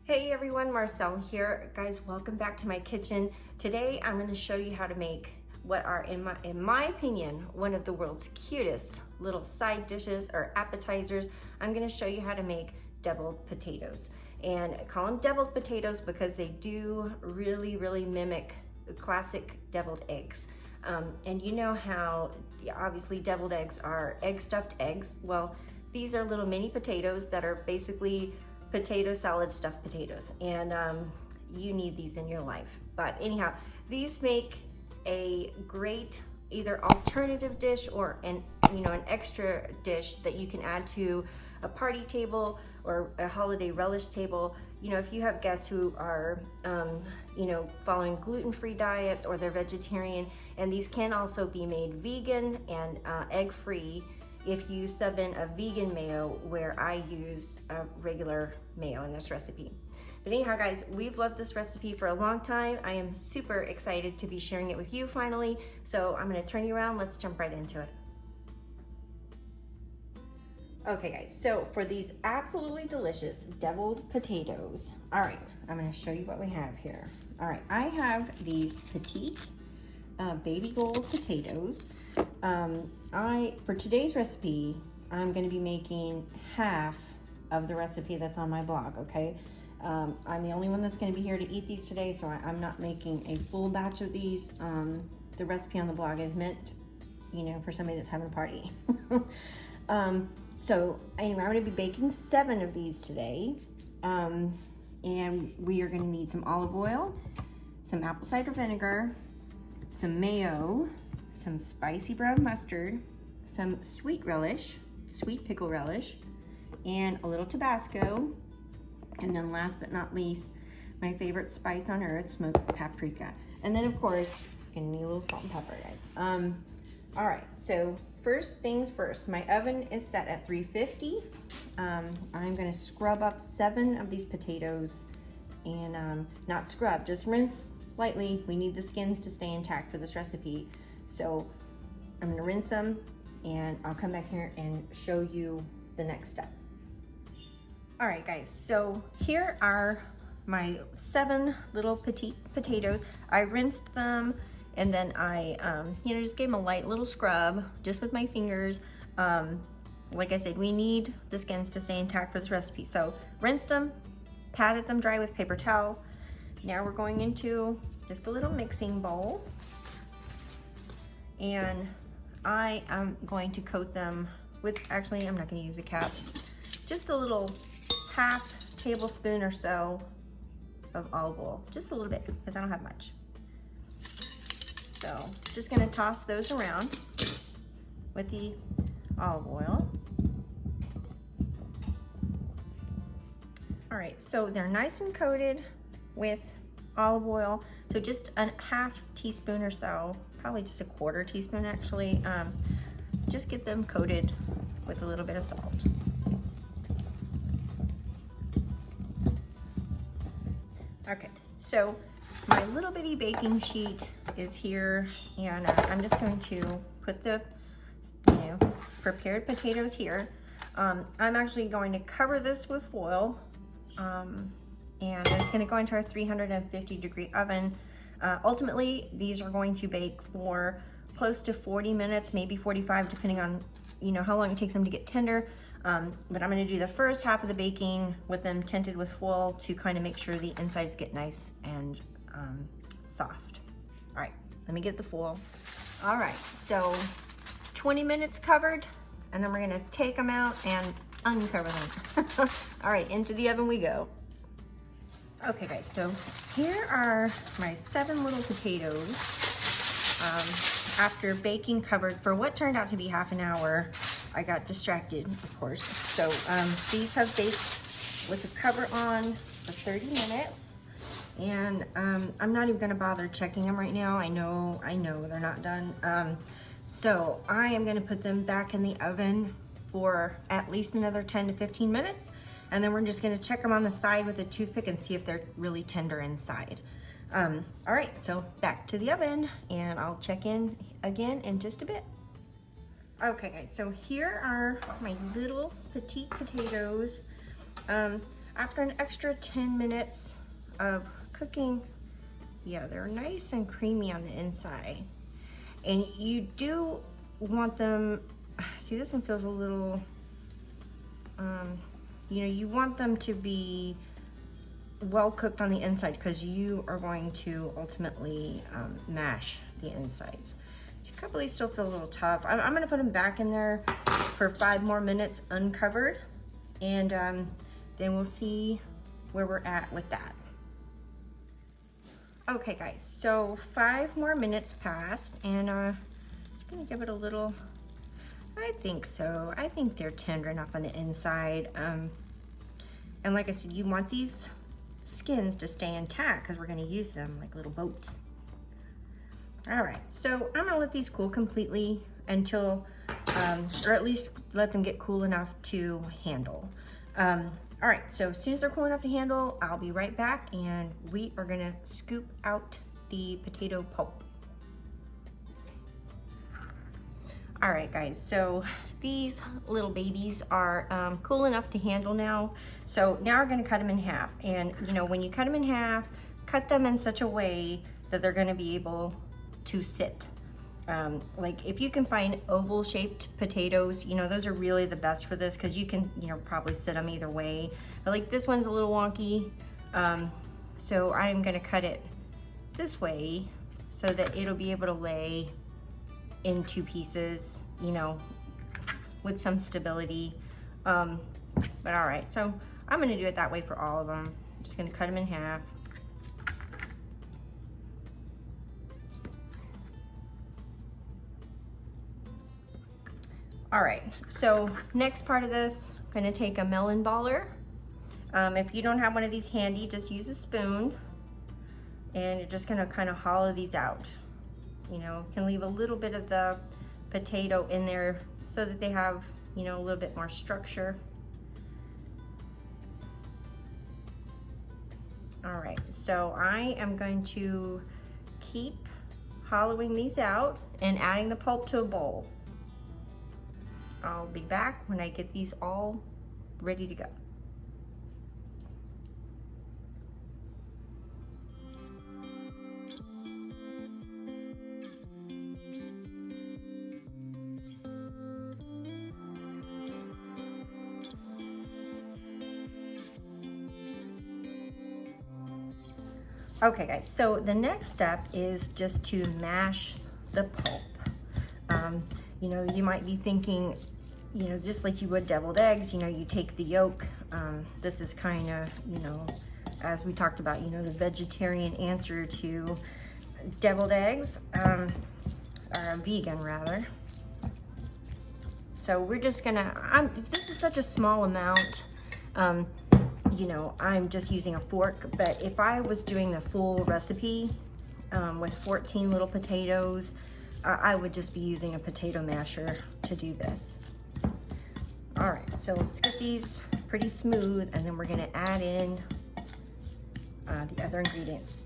Hey everyone, Marcel here. Guys, welcome back to my kitchen. Today I'm going to show you how to make what are, in my opinion, one of the world's cutest little side dishes or appetizers. I'm going to show you how to make deviled potatoes. And I call them deviled potatoes because they do really mimic the classic deviled eggs. And you know how obviously deviled eggs are stuffed eggs. Well, these are little mini potatoes that are basically potato salad stuffed potatoes, and you need these in your life. But anyhow, these make a great either alternative dish or an extra dish that you can add to a party table or a holiday relish table. You know, if you have guests who are following gluten-free diets or they're vegetarian, and these can also be made vegan and egg-free if you sub in a vegan mayo, where I use a regular mayo in this recipe. But anyhow, guys, we've loved this recipe for a long time. I am super excited to be sharing it with you finally. So I'm gonna turn you around, let's jump right into it. Okay guys, so for these absolutely delicious deviled potatoes, all right, I'm gonna show you what we have here. All right, I have these petite baby gold potatoes. For today's recipe, I'm going to be making half of the recipe that's on my blog, okay? I'm the only one that's going to be here to eat these today, so I'm not making a full batch of these. The recipe on the blog is meant, for somebody that's having a party. So anyway, I'm going to be baking 7 of these today. And we are going to need some olive oil, some apple cider vinegar, some mayo, some spicy brown mustard, some sweet pickle relish, and a little Tabasco. And then last but not least, my favorite spice on earth, smoked paprika. And then of course, you're gonna need a little salt and pepper, guys. All right, so first things first, my oven is set at 350. I'm gonna scrub up 7 of these potatoes, and not scrub, just rinse lightly. We need the skins to stay intact for this recipe. So I'm gonna rinse them, and I'll come back here and show you the next step. All right guys, so here are my 7 little petite potatoes. I rinsed them, and then I just gave them a light little scrub just with my fingers. Like I said, we need the skins to stay intact for this recipe. So rinsed them, patted them dry with paper towel. Now we're going into just a little mixing bowl, and I am going to coat them with, actually I'm not going to use a cap, just a little half tablespoon or so of olive oil, just a little bit because I don't have much. So just going to toss those around with the olive oil. All right, so they're nice and coated with olive oil, so just a half teaspoon or so, probably just a quarter teaspoon actually. Just get them coated with a little bit of salt. Okay, so my little bitty baking sheet is here, and I'm just going to put the prepared potatoes here. I'm actually going to cover this with foil, and it's going to go into our 350-degree oven. Ultimately, these are going to bake for close to 40 minutes, maybe 45, depending on how long it takes them to get tender. But I'm going to do the first half of the baking with them tinted with foil to kind of make sure the insides get nice and soft. All right, let me get the foil. All right, so 20 minutes covered, and then we're going to take them out and uncover them. All right, into the oven we go. Okay guys, so here are my 7 little potatoes. After baking covered for what turned out to be half an hour, I got distracted, of course. So these have baked with the cover on for 30 minutes. And I'm not even gonna bother checking them right now. I know they're not done. So I am gonna put them back in the oven for at least another 10 to 15 minutes. And then we're just gonna check them on the side with a toothpick and see if they're really tender inside. All right, so back to the oven, and I'll check in again in just a bit. Okay guys, so here are my little petite potatoes. after an extra 10 minutes of cooking, yeah, they're nice and creamy on the inside. And you do want them, see, this one feels a little, you know, you want them to be well cooked on the inside because you are going to ultimately mash the insides. So a couple of these still feel a little tough. I'm gonna put them back in there for 5 more minutes uncovered, and then we'll see where we're at with that. Okay guys, so 5 more minutes passed, and just gonna give it a little, I think so. I think they're tender enough on the inside. And like I said, you want these skins to stay intact because we're going to use them like little boats. All right, so I'm going to let these cool completely until, or at least let them get cool enough to handle. All right, so as soon as they're cool enough to handle, I'll be right back, and we are going to scoop out the potato pulp. All right guys, so these little babies are cool enough to handle now. So now we're gonna cut them in half. And you know, when you cut them in half, cut them in such a way that they're gonna be able to sit. Like if you can find oval shaped potatoes, you know, those are really the best for this because you can, you know, probably sit them either way. But like this one's a little wonky. So I'm gonna cut it this way so that it'll be able to lay in 2 pieces, you know, with some stability. But all right, so I'm gonna do it that way for all of them. I'm just gonna cut them in half. All right, so next part of this, I'm gonna take a melon baller. If you don't have one of these handy, just use a spoon, and you're just gonna kind of hollow these out. You know, can leave a little bit of the potato in there so that they have, you know, a little bit more structure. All right, so I am going to keep hollowing these out and adding the pulp to a bowl. I'll be back when I get these all ready to go. Okay guys, so the next step is just to mash the pulp. You know, you might be thinking, you know, just like you would deviled eggs, you know, you take the yolk. This is kind of, you know, as we talked about, you know, the vegetarian answer to deviled eggs, or vegan rather. So we're just gonna, this is such a small amount, you know, I'm just using a fork, but if I was doing the full recipe with 14 little potatoes, I would just be using a potato masher to do this. All right, so let's get these pretty smooth, and then we're gonna add in the other ingredients.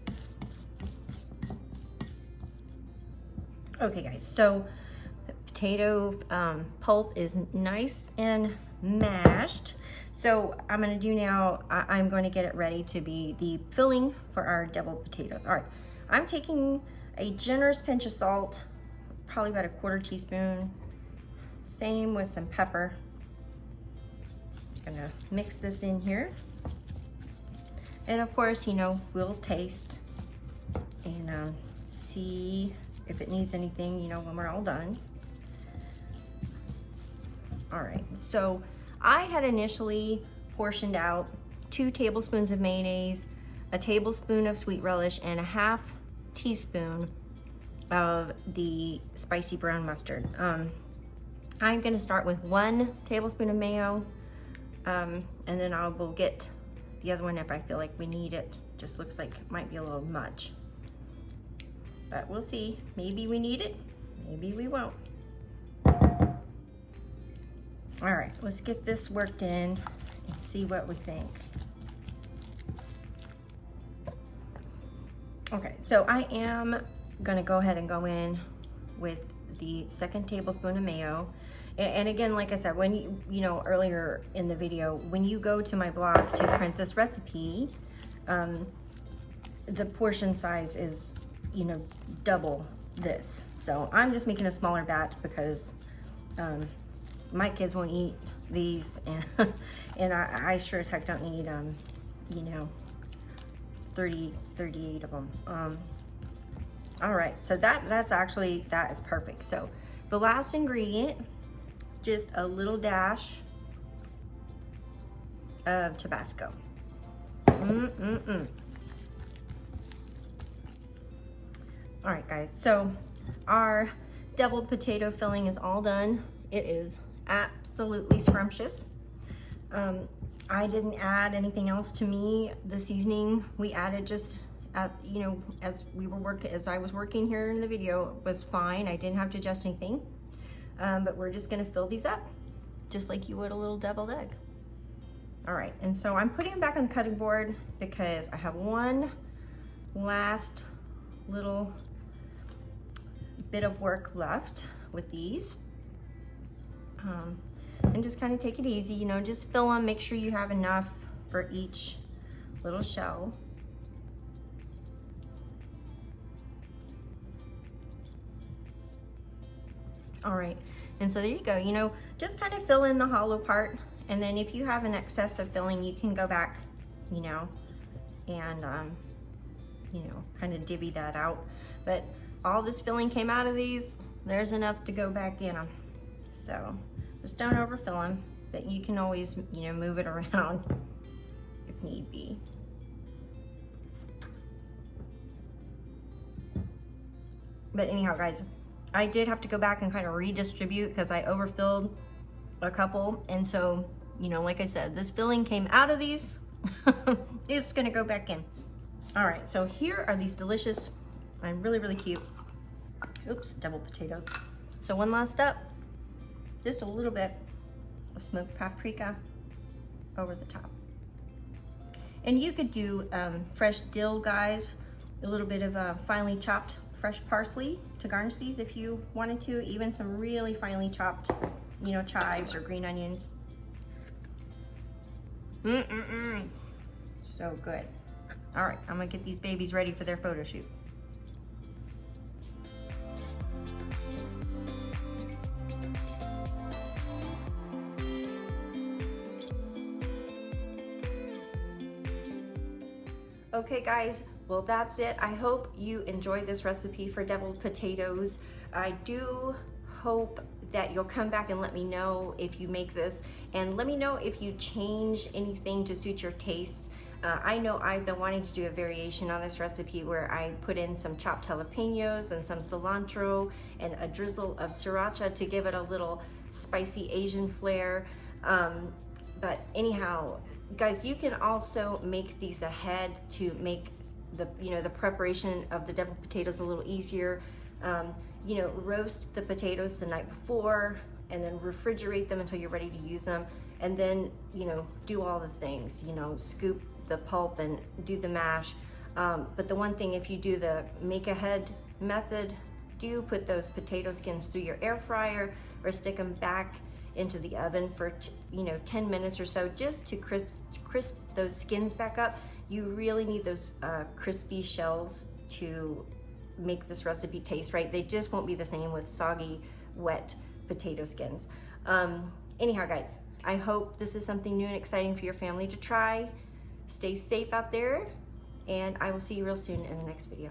Okay guys, so the potato pulp is nice and mashed. So I'm gonna do now, I'm going to get it ready to be the filling for our deviled potatoes. All right, I'm taking a generous pinch of salt, probably about a 1/4 teaspoon. Same with some pepper. Gonna mix this in here. And of course, you know, we'll taste and see if it needs anything, you know, when we're all done. All right, so I had initially portioned out 2 tablespoons of mayonnaise, a tablespoon of sweet relish, and a 1/2 teaspoon of the spicy brown mustard. I'm gonna start with 1 tablespoon of mayo, and then I will get the other one if I feel like we need it. Just looks like it might be a little much, but we'll see. Maybe we need it, maybe we won't. All right, let's get this worked in and see what we think. Okay, so I am gonna go ahead and go in with the 2nd tablespoon of mayo. And again, like I said, when you know, earlier in the video, when you go to my blog to print this recipe, the portion size is, you know, double this. So I'm just making a smaller batch because my kids won't eat these, and I sure as heck don't need, you know, 38 of them. All right, so that is perfect. So the last ingredient, just a little dash of Tabasco. All right, guys, so our deviled potato filling is all done. It is absolutely scrumptious. I didn't add anything else to me. The seasoning we added just you know, as I was working here in the video, was fine. I didn't have to adjust anything. But we're just gonna fill these up just like you would a little deviled egg. All right, and so I'm putting them back on the cutting board because I have one last little bit of work left with these. And just kind of take it easy, you know, just fill them, make sure you have enough for each little shell. All right, and so there you go, you know, just kind of fill in the hollow part, and then if you have an excess of filling, you can go back, you know, and you know, kind of divvy that out. But all this filling came out of these, there's enough to go back in them. So just don't overfill them, but you can always, you know, move it around if need be. But anyhow, guys, I did have to go back and kind of redistribute because I overfilled a couple. And so, you know, like I said, this filling came out of these. It's gonna go back in. All right, so here are these delicious and really, really cute, oops, deviled potatoes. So one last step, just a little bit of smoked paprika over the top. And you could do fresh dill, guys, a little bit of finely chopped fresh parsley to garnish these if you wanted to, even some really finely chopped, you know, chives or green onions. So good. All right, I'm gonna get these babies ready for their photo shoot. Okay guys, well that's it. I hope you enjoyed this recipe for deviled potatoes. I do hope that you'll come back and let me know if you make this, and let me know if you change anything to suit your tastes. I know I've been wanting to do a variation on this recipe where I put in some chopped jalapenos and some cilantro and a drizzle of sriracha to give it a little spicy Asian flair. But anyhow, guys, you can also make these ahead to make the, you know, the preparation of the deviled potatoes a little easier. You know, roast the potatoes the night before and then refrigerate them until you're ready to use them, and then, you know, do all the things, you know, scoop the pulp and do the mash. But the one thing, if you do the make ahead method, do put those potato skins through your air fryer or stick them back into the oven for you know, 10 minutes or so, just to crisp those skins back up. You really need those crispy shells to make this recipe taste right. They just won't be the same with soggy, wet potato skins. Anyhow, guys, I hope this is something new and exciting for your family to try. Stay safe out there, and I will see you real soon in the next video.